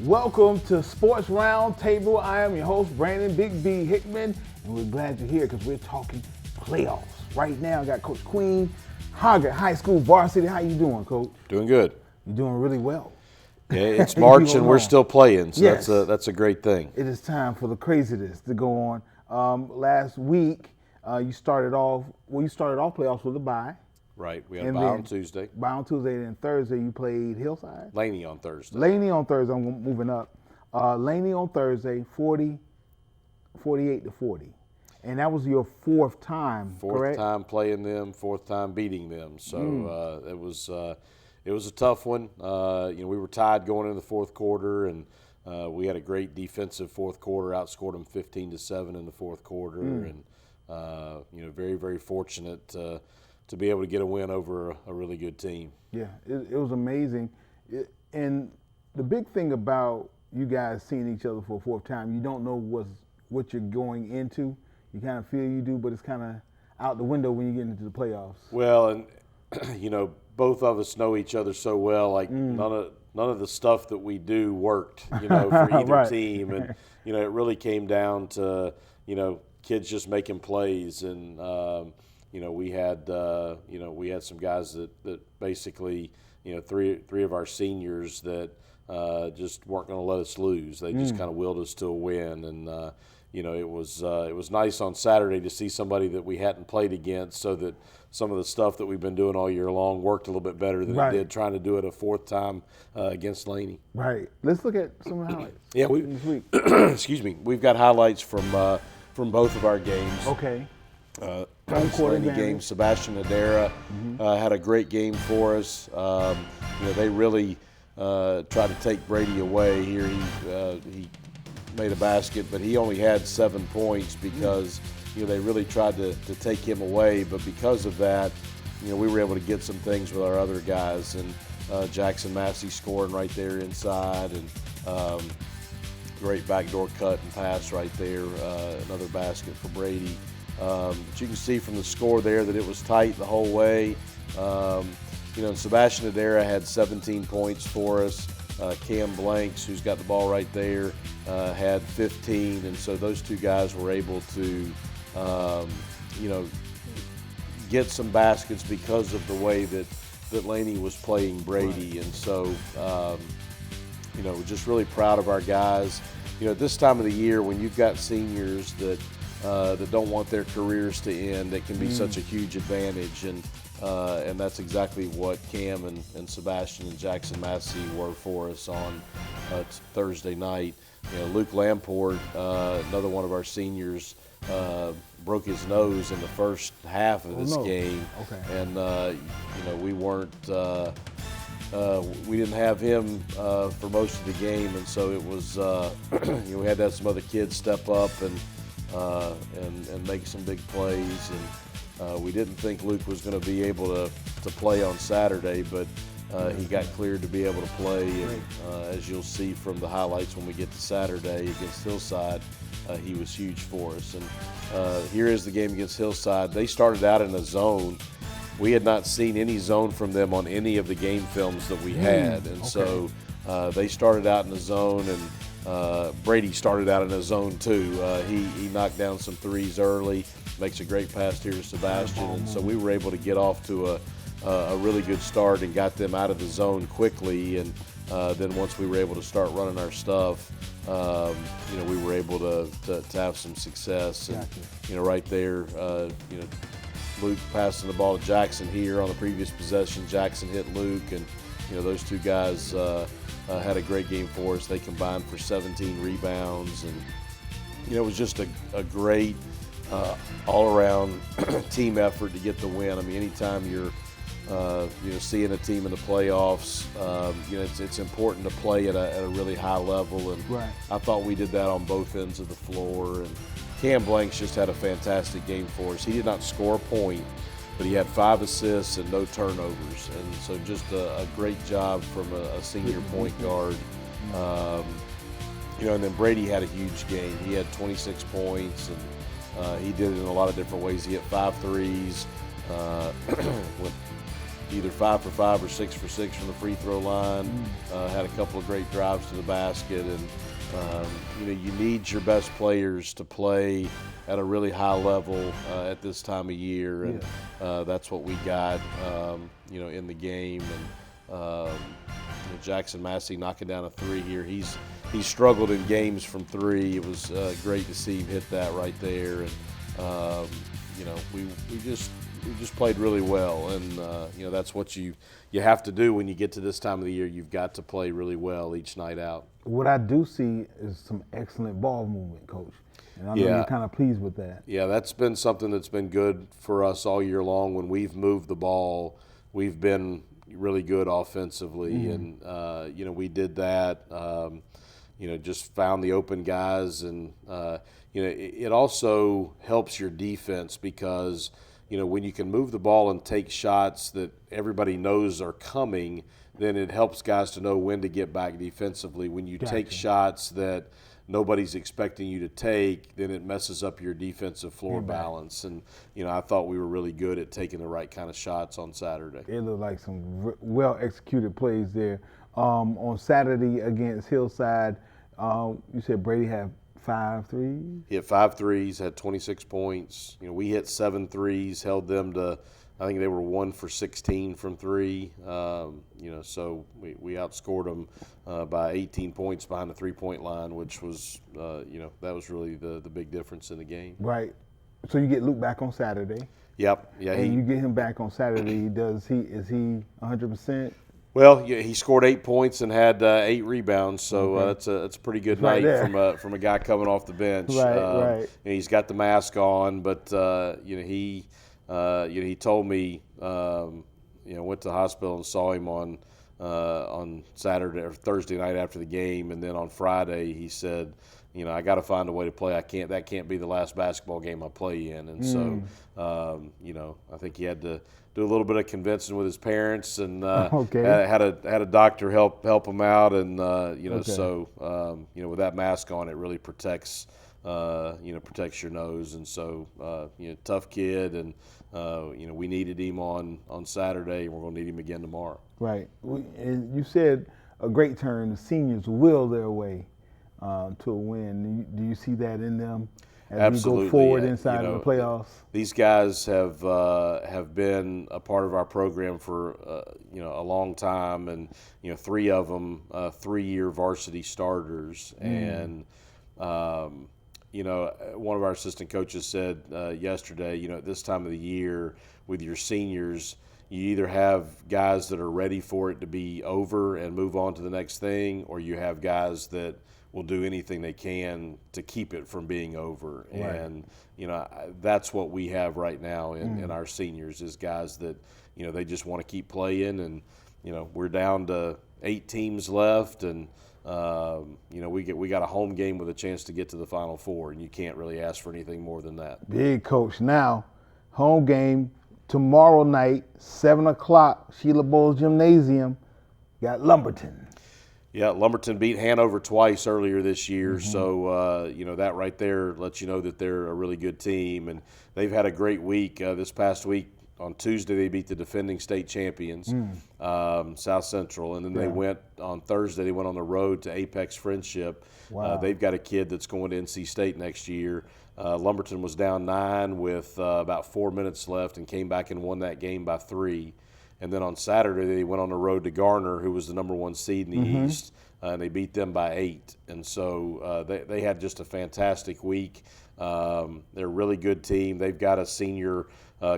Welcome to Sports Roundtable. I am your host, Brandon Big B Hickman, and we're glad you're here because we're talking playoffs. Right now, I got Coach Queen, Hoggett High School Varsity. How you doing, Coach? Doing good. You're doing really well. Yeah, it's March and we're still playing, so yes. that's a great thing. It is time for the craziness to go on. Last week, you started off playoffs with a bye. Right, we had a bye on Tuesday. Bye on Tuesday, and then Thursday you played Hillside? Laney on Thursday. Laney on Thursday, I'm moving up. Laney on Thursday, 48-40. And that was your fourth time, correct? Fourth time playing them, fourth time beating them. So it was a tough one. We were tied going into the fourth quarter, and we had a great defensive fourth quarter, outscored them 15-7 in the fourth quarter, and very, very fortunate to be able to get a win over a really good team. Yeah, it was amazing. And the big thing about you guys seeing each other for a fourth time, you don't know what you're going into. You kind of feel you do, but it's kind of out the window when you get into the playoffs. Well, and both of us know each other so well. Like none of the stuff that we do worked, for either right. team, and it really came down to kids just making plays, and we had some guys that basically three of our seniors that just weren't going to let us lose. They just kind of willed us to a win, and it was nice on Saturday to see somebody that we hadn't played against, so that some of the stuff that we've been doing all year long worked a little bit better than it did trying to do it a fourth time against Laney. Right. Let's look at some of the highlights. Yeah, this week. Excuse me. We've got highlights from both of our games. Okay. Home court game. Sebastian Adera had a great game for us. They really tried to take Brady away here. He made a basket, but he only had 7 points because they really tried to take him away. But because of that, we were able to get some things with our other guys, and Jackson Massey scoring right there inside, and great backdoor cut and pass right there, another basket for Brady. But you can see from the score there that it was tight the whole way. Sebastian Adera had 17 points for us. Cam Blanks, who's got the ball right there, had 15, and so those two guys were able to, get some baskets because of the way that Laney was playing Brady, and so, we're just really proud of our guys. At this time of the year, when you've got seniors that don't want their careers to end, that can be such a huge advantage, and that's exactly what Cam and Sebastian and Jackson Massey were for us on Thursday night. Luke Lamport, another one of our seniors, broke his nose in the first half of this game, and we weren't. We didn't have him for most of the game, and so it was. We had to have some other kids step up and make some big plays, and we didn't think Luke was going to be able to play on Saturday, but he got cleared to be able to play, and as you'll see from the highlights when we get to Saturday against Hillside, he was huge for us. And here is the game against Hillside. They started out in a zone. We had not seen any zone from them on any of the game films that we had, and so they started out in a zone, and Brady started out in a zone too. He knocked down some threes early, makes a great pass here to Sebastian, and so we were able to get off to a really good start and got them out of the zone quickly, and then once we were able to start running our stuff, we were able to have some success, and right there, Luke passing the ball to Jackson here on the previous possession. Jackson hit Luke, and those two guys had a great game for us. They combined for 17 rebounds, and it was just a great all-around team effort to get the win. I mean, anytime you're seeing a team in the playoffs, it's important to play at a really high level, and I thought we did that on both ends of the floor. And Cam Blanks just had a fantastic game for us. He did not score a point, but he had 5 assists and no turnovers, and so just a great job from a senior point guard. And then Brady had a huge game. He had 26 points, and he did it in a lot of different ways. He hit 5 threes. either 5 for 5 or 6 for 6 from the free throw line. Had a couple of great drives to the basket, and you need your best players to play at a really high level at this time of year, and that's what we got, in the game. And Jackson Massey knocking down a three here. He's struggled in games from three. It was great to see him hit that right there, and we just played really well, and that's what you have to do when you get to this time of the year. You've got to play really well each night out. What I do see is some excellent ball movement, Coach. And I know you're kind of pleased with that. Yeah, that's been something that's been good for us all year long. When we've moved the ball, we've been really good offensively, and we did that. Just found the open guys, and it also helps your defense because when you can move the ball and take shots that everybody knows are coming, then it helps guys to know when to get back defensively. When you take shots that nobody's expecting you to take, then it messes up your defensive floor balance. And, I thought we were really good at taking the right kind of shots on Saturday. It looked like some well-executed plays there. On Saturday against Hillside, you said Brady had 5 threes? He hit 5 threes, had 26 points. We hit 7 threes, held them to, I think they were 1 for 16 from 3. So we outscored them by 18 points behind the 3-point line, which was, that was really the big difference in the game. Right. So you get Luke back on Saturday. Yep. Yeah. And you get him back on Saturday. Is he 100%? Well, he scored 8 points and had 8 rebounds, so that's a pretty good night from a guy coming off the bench. Right. He's got the mask on, but he told me went to the hospital and saw him on Saturday or Thursday night after the game, and then on Friday he said, I got to find a way to play. That can't be the last basketball game I play in, and so I think he had to do a little bit of convincing with his parents, and had a doctor help him out, and so with that mask on, it really protects your nose, and so tough kid, and we needed him on Saturday, and we're going to need him again tomorrow. Right, and you said a great turn. The seniors will their way to a win. Do you see that in them as Absolutely. we go forward inside of the playoffs? These guys have been a part of our program for a long time, and 3 of them 3-year varsity starters. And one of our assistant coaches said yesterday, at this time of the year with your seniors, you either have guys that are ready for it to be over and move on to the next thing, or you have guys that will do anything they can to keep it from being over. Right. And, that's what we have right now in our seniors is guys that, they just want to keep playing. And, we're down to 8 teams left, and, we got a home game with a chance to get to the Final Four, and you can't really ask for anything more than that. Big, Coach. Now, home game tomorrow night, 7 o'clock, Sheila Bowles Gymnasium, got Lumberton. Yeah, Lumberton beat Hanover twice earlier this year, so that right there lets you know that they're a really good team, and they've had a great week. This past week on Tuesday they beat the defending state champions, South Central, and then they went on Thursday. They went on the road to Apex Friendship. Wow. They've got a kid that's going to NC State next year. Lumberton was down 9 with about 4 minutes left and came back and won that game by 3. And then on Saturday, they went on the road to Garner, who was the number 1 seed in the East, and they beat them by 8. And so they had just a fantastic week. They're a really good team. They've got a senior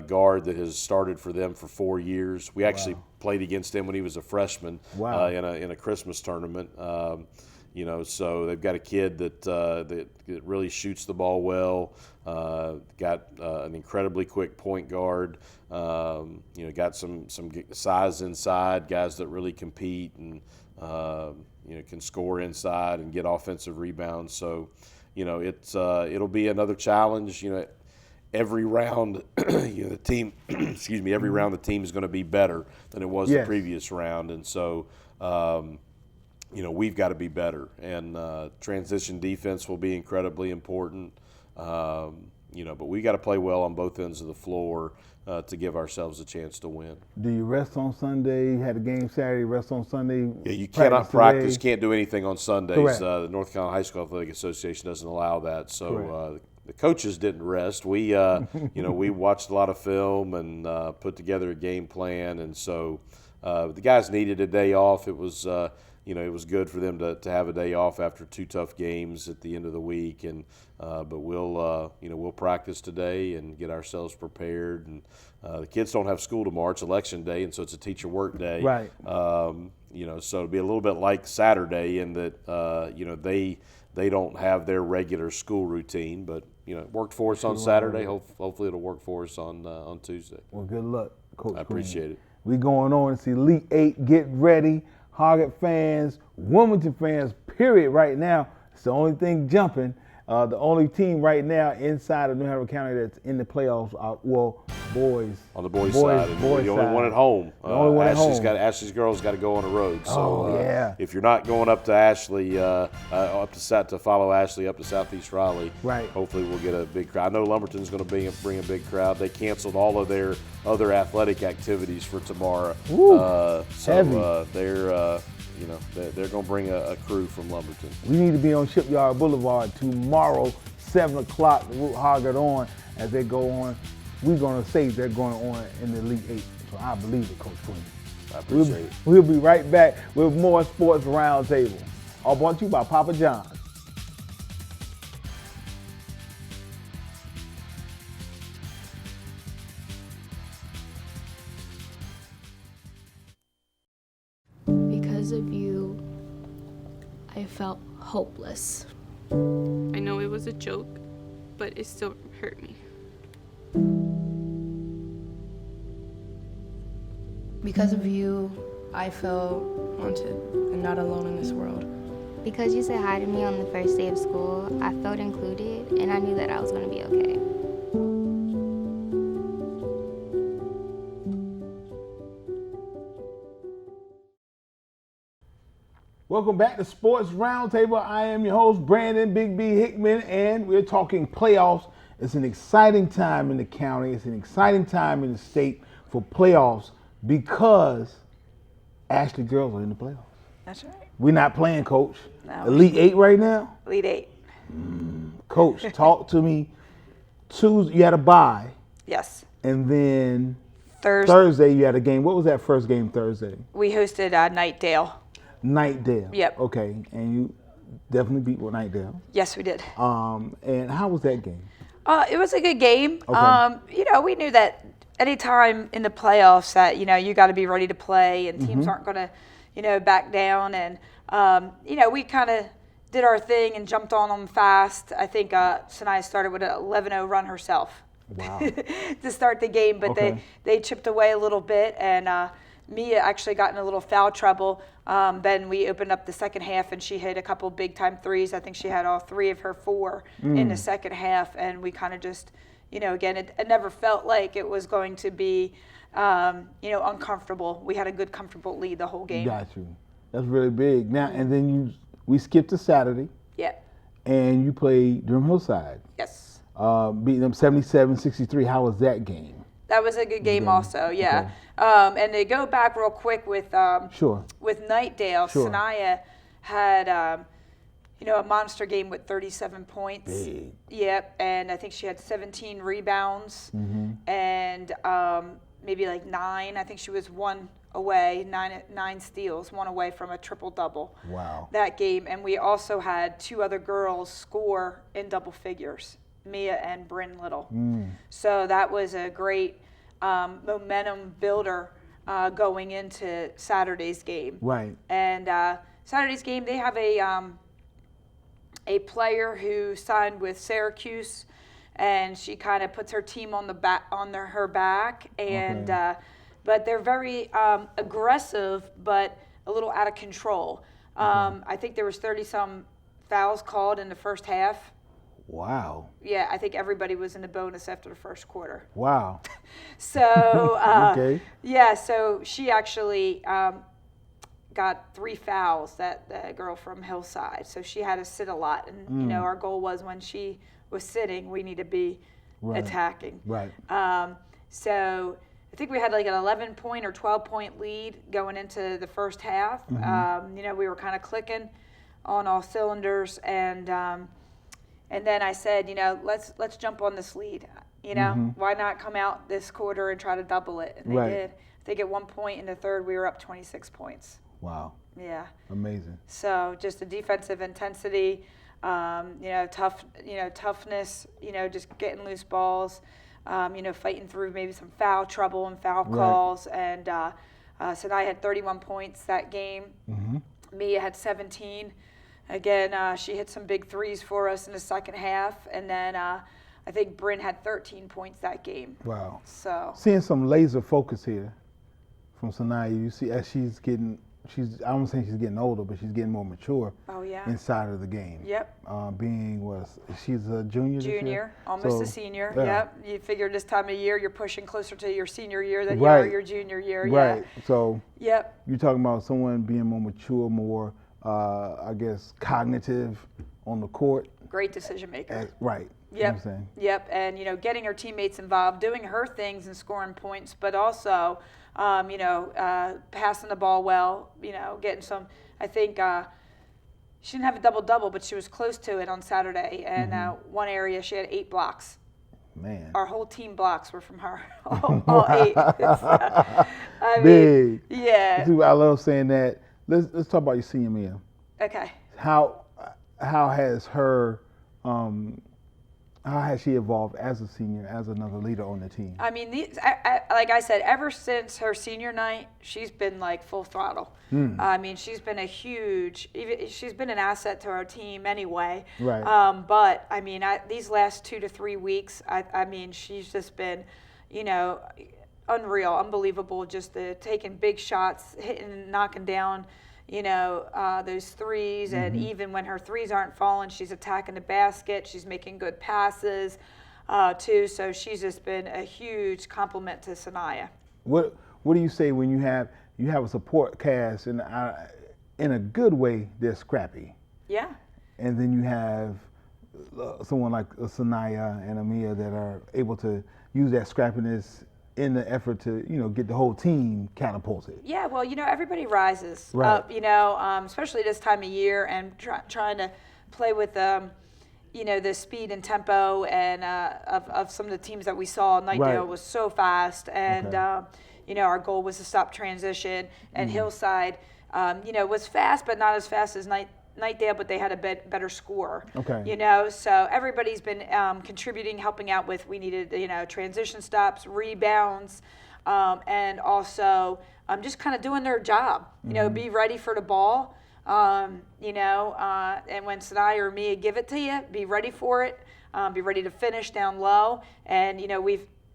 guard that has started for them for 4 years. We actually played against him when he was a freshman in a Christmas tournament. So they've got a kid that really shoots the ball well. Got an incredibly quick point guard. Got some size inside, guys that really compete and can score inside and get offensive rebounds. So it'll be another challenge. Every round, the team, every round the team is going to be better than it was the previous round, and so. We've got to be better, and transition defense will be incredibly important. but we got to play well on both ends of the floor to give ourselves a chance to win. Do you rest on Sunday? You had a game Saturday, rest on Sunday? Yeah, you cannot practice, today? can't do anything on Sundays. The North Carolina High School Athletic Association doesn't allow that. So the coaches didn't rest. We, we watched a lot of film and put together a game plan. And so the guys needed a day off. It was, it was good for them to have a day off after 2 tough games at the end of the week. And but we'll practice today and get ourselves prepared. And the kids don't have school tomorrow. It's election day, and so it's a teacher work day. Right. So it'll be a little bit like Saturday in that they don't have their regular school routine, but it worked for us on Saturday. Hopefully it'll work for us on Tuesday. Well, good luck, Coach. I appreciate it. We going on. It's Elite 8. Get ready, Hoggett fans, Wilmington fans. Period. Right now, it's the only thing jumping. The only team right now inside of New Hampshire County that's in the playoffs are, boys. On the boys side. And the only one at home. The only one at home. Ashley's girls got to go on the road. So if you're not going up to Ashley, to follow Ashley up to Southeast Raleigh, right, hopefully we'll get a big crowd. I know Lumberton's going to bring a big crowd. They canceled all of their other athletic activities for tomorrow. They're going to bring a crew from Lumberton. We need to be on Shipyard Boulevard tomorrow, 7 o'clock, Root Hoggett on as they go on. We're going to say they're going on in the Elite 8. So I believe it, Coach Quinn. I appreciate it. We'll be right back with more Sports Roundtable. All brought to you by Papa John's. Because of you, I felt hopeless. I know it was a joke, but it still hurt me. Because of you, I felt wanted and not alone in this world. Because you said hi to me on the first day of school, I felt included and I knew that I was going to be okay. Welcome back to Sports Roundtable. I am your host, Brandon Big B Hickman, and we're talking playoffs. It's an exciting time in the county. It's an exciting time in the state for playoffs because Ashley girls are in the playoffs. That's right. We're not playing, Coach. No. Elite 8 right now? Elite 8. Coach, talk to me. Tuesday, you had a bye. Yes. And then Thursday you had a game. What was that first game Thursday? we hosted Nightdale. Nightdale. Yep. Okay, and you definitely beat Nightdale. Yes, we did. And how was that game? It was a good game. Okay. We knew that anytime in the playoffs that, you got to be ready to play and teams aren't going to, back down. And, we kind of did our thing and jumped on them fast. I think Sanaya started with an 11-0 run herself. Wow. To start the game, but they chipped away a little bit, and Mia actually got in a little foul trouble. Then we opened up the second half, and she hit a couple big-time threes. I think she had all 3 of her 4 in the second half, and we kind of just, again, it never felt like it was going to be, uncomfortable. We had a good, comfortable lead the whole game. Got you. That's really big. Now, and then we skipped to Saturday. Yeah. And you played Durham Hillside. Yes. Beating them 77-63. How was that game? That was a good game also, yeah. Okay. And to go back real quick with with Nightdale, Sanaya had a monster game with 37 points. Big. Yep, and I think she had 17 rebounds and maybe like 9. I think she was 1 away, 9 steals, 1 away from a triple-double. Wow. That game, and we also had 2 other girls score in double figures. Mia and Bryn Little. So that was a great momentum builder going into Saturday's game. Right. And Saturday's game, they have a player who signed with Syracuse, and she kind of puts her team on her back, and but they're very aggressive, but a little out of control. I think there was 30-some fouls called in the first half. Wow. Yeah, I think everybody was in the bonus after the first quarter. Wow. So, Okay. Yeah, so she actually got 3 fouls, that girl from Hillside. So she had to sit a lot. And, our goal was when she was sitting, we need to be attacking. Right. So I think we had like an 11-point or 12-point lead going into the first half. You know, we were kind of clicking on all cylinders, and then I said, you know, let's jump on this lead. You know, why not come out this quarter and try to double it? And they did. I think at one point in the third, we were up 26 points. Wow. Yeah. Amazing. So just the defensive intensity, you know, toughness, you know, just getting loose balls, you know, fighting through maybe some foul trouble and foul calls. And so I had 31 points that game. Mia had 17. Again, she hit some big threes for us in the second half. And then I think Bryn had 13 points that game. Wow. So seeing some laser focus here from Sanaya. You see, as she's getting, I don't think she's getting older, but she's getting more mature. Oh yeah. Inside of the game. Yep. She's a junior. Junior, almost a senior. Yeah. Yep. You figure this time of year you're pushing closer to your senior year than you are your junior year. Right. Yeah. So. Yep. You're talking about someone being more mature, more, I guess, cognitive on the court. Great decision maker. Right. Yep. You know what I'm saying? Yep. And, you know, getting her teammates involved, doing her things and scoring points, but also, you know, passing the ball well, you know, getting some, I think she didn't have a double-double, but she was close to it on Saturday. And one area she had 8 blocks. Man. Our whole team blocks were from her, all 8. I Big. mean, yeah. See, I love saying that. Let's talk about your senior Mia. Okay. How has her how has she evolved as a senior, as another leader on the team? I mean, like I said, ever since her senior night, she's been like full throttle. I mean, she's been she's been an asset to our team anyway. Right. But I mean, these last 2 to 3 weeks, I mean, she's just been, you know, unreal, unbelievable. Just taking big shots, hitting, knocking down, you know, those threes, and even when her threes aren't falling, she's attacking the basket. She's making good passes, too. So she's just been a huge compliment to Sanaya. What do you say when you have a support cast and in a good way they're scrappy? Yeah. And then you have someone like Sanaya and Amia that are able to use that scrappiness in the effort to, you know, get the whole team catapulted. Yeah, well, you know, everybody rises Right. up, you know, especially this time of year, and trying to play with, you know, the speed and tempo and of some of the teams that we saw. Nightdale was so fast, and you know, our goal was to stop transition. And Hillside, you know, was fast, but not as fast as Nightdale, but they had a better score. Okay. You know, so everybody's been contributing, helping out with. We needed, you know, transition stops, rebounds, and also just kind of doing their job. You know, be ready for the ball. You know, and when Sanaya or Mia give it to you, be ready for it. Be ready to finish down low. And you know,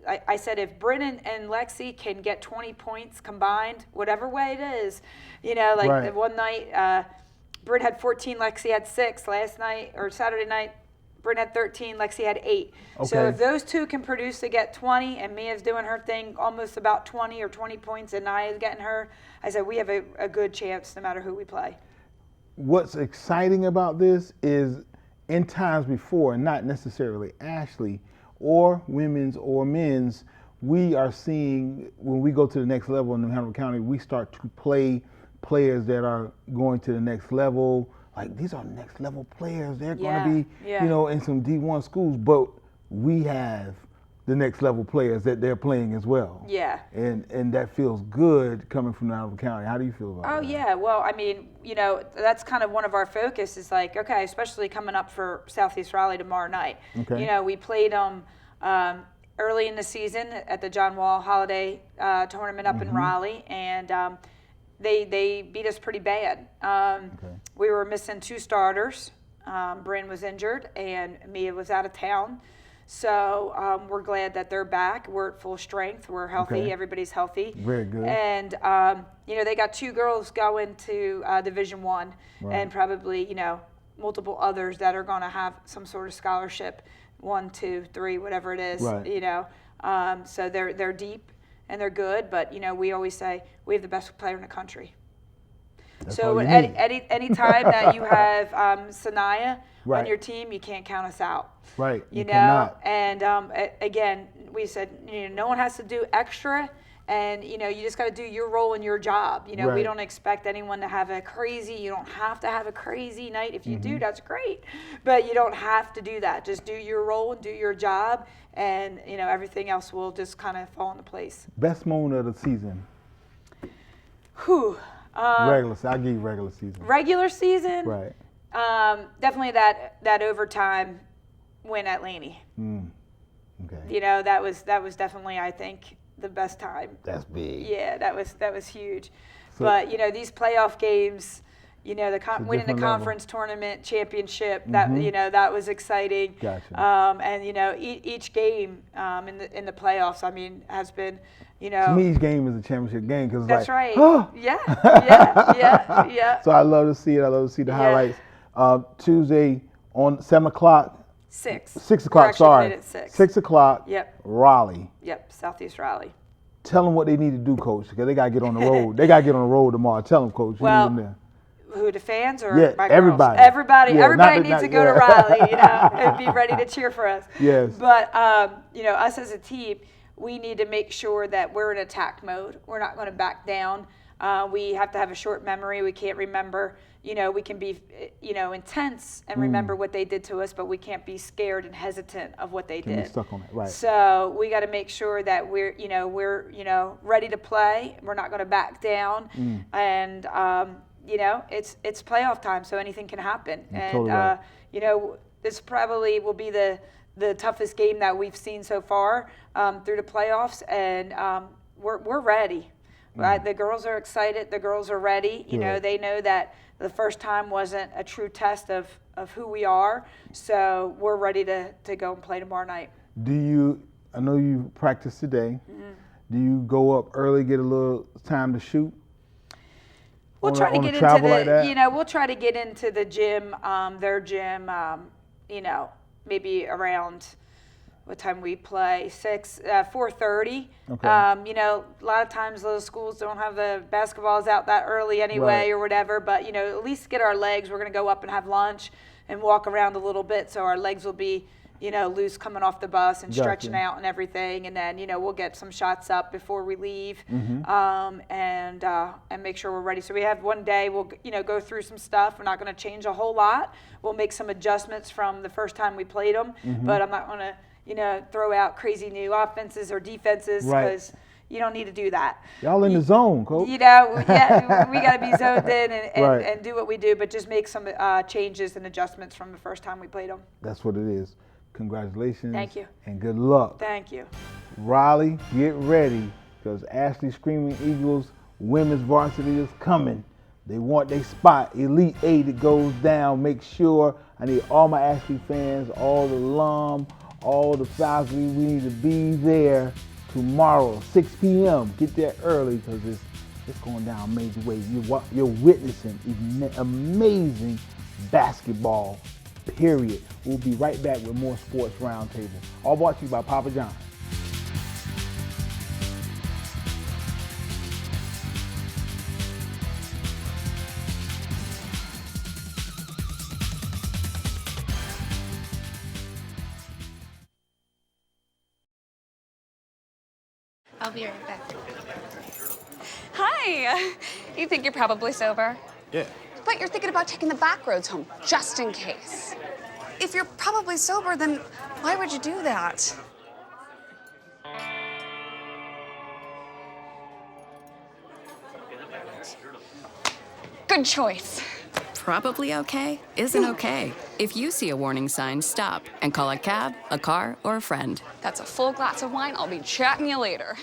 I said if Bryn and Lexi can get 20 points combined, whatever way it is, you know, like the one night. Bryn had 14, Lexi had 6 last night, or Saturday night. Bryn had 13, Lexi had 8. Okay. So if those two can produce to get 20, and Mia's doing her thing almost about 20 or 20 points, and Naya's getting her, I said we have a good chance no matter who we play. What's exciting about this is in times before, and not necessarily Ashley or women's or men's, we are seeing when we go to the next level in New Hanover County, we start to play players that are going to the next level. Like, these are next level players. They're going to be, you know, in some D1 schools, but we have the next level players that they're playing as well. Yeah. And that feels good coming from Hanover County. How do you feel about that? Oh, yeah. Well, I mean, you know, that's kind of one of our focus is like, okay, especially coming up for Southeast Raleigh tomorrow night. Okay. You know, we played them early in the season at the John Wall Holiday Tournament up in Raleigh, and they beat us pretty bad. We were missing 2 starters. Bryn was injured, and Mia was out of town. So we're glad that they're back. We're at full strength. We're healthy. Okay. Everybody's healthy. Very good. And you know, they got 2 girls going to Division I, and probably, you know, multiple others that are going to have some sort of scholarship, 1, 2, 3, whatever it is. Right. You know, so they're deep and they're good. But you know, we always say we have the best player in the country. So all you need. any time that you have Sanaya on Right. your team, you can't count us out. Right. You know, cannot. and again, we said no one has to do extra, and you just got to do your role and your job. We Right. don't expect anyone to have a crazy. You don't have to have a crazy night. If you Mm-hmm. do, that's great, but you don't have to do that. Just do your role and do your job, and everything else will just kind of fall into place. Best moment of the season. Whew. I'll give you regular season. Regular season. Right. Definitely that overtime win at Laney. Okay. That was definitely, I think, the best time. That's big. Yeah, that was huge. So- But these playoff games, winning the different level. conference tournament championship, that that was exciting. Gotcha. And each game in the playoffs, I mean, has been, To me, each game is a championship game because that's like, right. oh! Yeah. So I love to see it. I love to see the Yeah. highlights. Tuesday on 7 o'clock. 6 6 We're o'clock. actually Sorry. played at 6. 6 o'clock. Yep. Raleigh. Yep. Southeast Raleigh. Tell them what they need to do, Coach, because they got to get on the road. They got to get on the road tomorrow. Tell them, Coach. You Well, need them there. Who, the fans or Yeah, my girls? everybody. Everybody. Yeah, Everybody not- needs to not- go to yeah. Raleigh, and be ready to cheer for us. Yes. But us as a team, we need to make sure that we're in attack mode. We're not going to back down. We have to have a short memory. We can't remember. We can be, intense and remember what they did to us, but we can't be scared and hesitant of what they Can't did. be stuck on it. Right. So we got to make sure that we're ready to play. We're not going to back down, and it's playoff time, so anything can happen. You're And totally right. this probably will be the toughest game that we've seen so far through the playoffs, and we're ready. Right? The girls are excited. The girls are ready. Good. They know that the first time wasn't a true test of who we are, so we're ready to go and play tomorrow night. I know you practiced today. Do you go up early, get a little time to shoot? We'll on try a- to on a get travel into like that? we'll try to get into the gym, their gym, maybe around what time we play, 4:30. Okay. A lot of times those schools don't have the basketballs out that early anyway, Right. or whatever, but at least get our legs. We're going to go up and have lunch and walk around a little bit, so our legs will be loose coming off the bus and Gotcha. stretching out and everything, and then we'll get some shots up before we leave, and make sure we're ready. So we have one day. We'll go through some stuff. We're not going to change a whole lot. We'll make some adjustments from the first time we played them, but I'm not going to throw out crazy new offenses or defenses Right. because you don't need to do that. Y'all in the zone, Coach. We got to be zoned in Right. and do what we do, but just make some changes and adjustments from the first time we played them. That's what it is. Congratulations. Thank you. And good luck. Thank you. Raleigh, get ready because Ashley Screaming Eagles women's varsity is coming. They want their spot. Elite 8, it goes down. Make sure, I need all my Ashley fans, all the alum, all the faculty, we need to be there tomorrow, 6 p.m. Get there early because it's going down major ways. You're witnessing amazing basketball, period. We'll be right back with more Sports Roundtable. All brought to you by Papa John. I'll be right back. Hi. You think you're probably sober? Yeah. But you're thinking about taking the back roads home, just in case. If you're probably sober, then why would you do that? Good choice. Probably okay isn't okay. If you see a warning sign, stop and call a cab, a car, or a friend. That's a full glass of wine. I'll be chatting you later.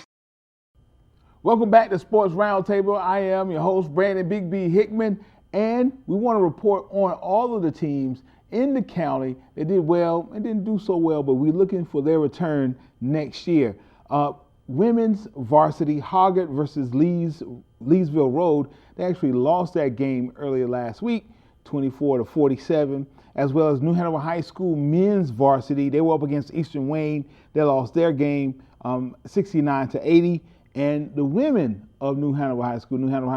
Welcome back to Sports Roundtable. I am your host, Brandon Big B Hickman, and we want to report on all of the teams in the county that did well and didn't do so well, but we're looking for their return next year. Women's varsity, Hoggett versus Leesville Road, they actually lost that game earlier last week, 24-47, as well as New Hanover High School men's varsity. They were up against Eastern Wayne. They lost their game 69-80. And the women of New Hanover High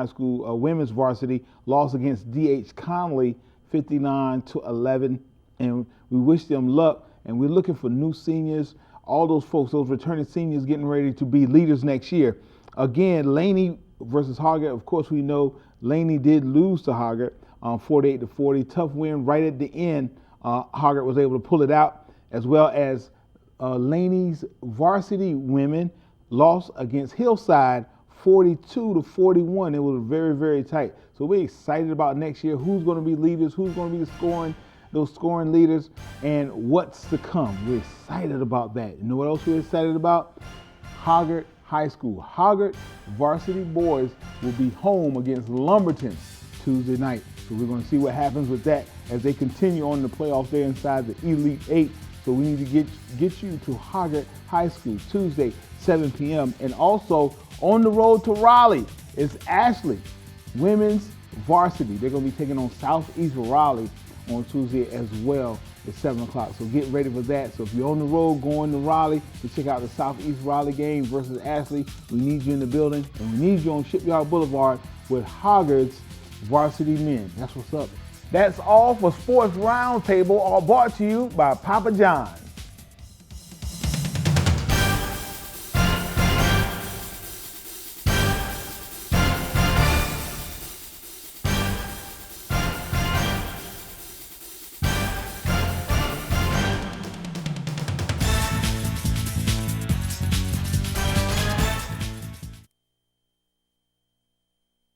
School women's varsity lost against D.H. Conley 59-11. And we wish them luck. And we're looking for new seniors, all those folks, those returning seniors getting ready to be leaders next year. Again, Laney versus Hoggart. Of course, we know Laney did lose to Hoggart 48-40. Tough win right at the end. Hoggart was able to pull it out, as well as Laney's varsity women lost against Hillside 42-41. It was very, very tight. So we're excited about next year. Who's going to be leaders? Who's going to be those scoring leaders, and what's to come? We're excited about that. You know what else we're excited about? Hoggart High School. Hoggart varsity boys will be home against Lumberton Tuesday night. So we're going to see what happens with that as they continue on the playoffs there inside the Elite Eight. So we need to get you to Hoggart High School Tuesday, 7 p.m. And also on the road to Raleigh is Ashley women's varsity. They're going to be taking on Southeast Raleigh on Tuesday as well at 7 o'clock. So get ready for that. So if you're on the road going to Raleigh to check out the Southeast Raleigh game versus Ashley, we need you in the building, and we need you on Shipyard Boulevard with Hoggart's varsity men. That's what's up. That's all for Sports Roundtable, all brought to you by Papa John's.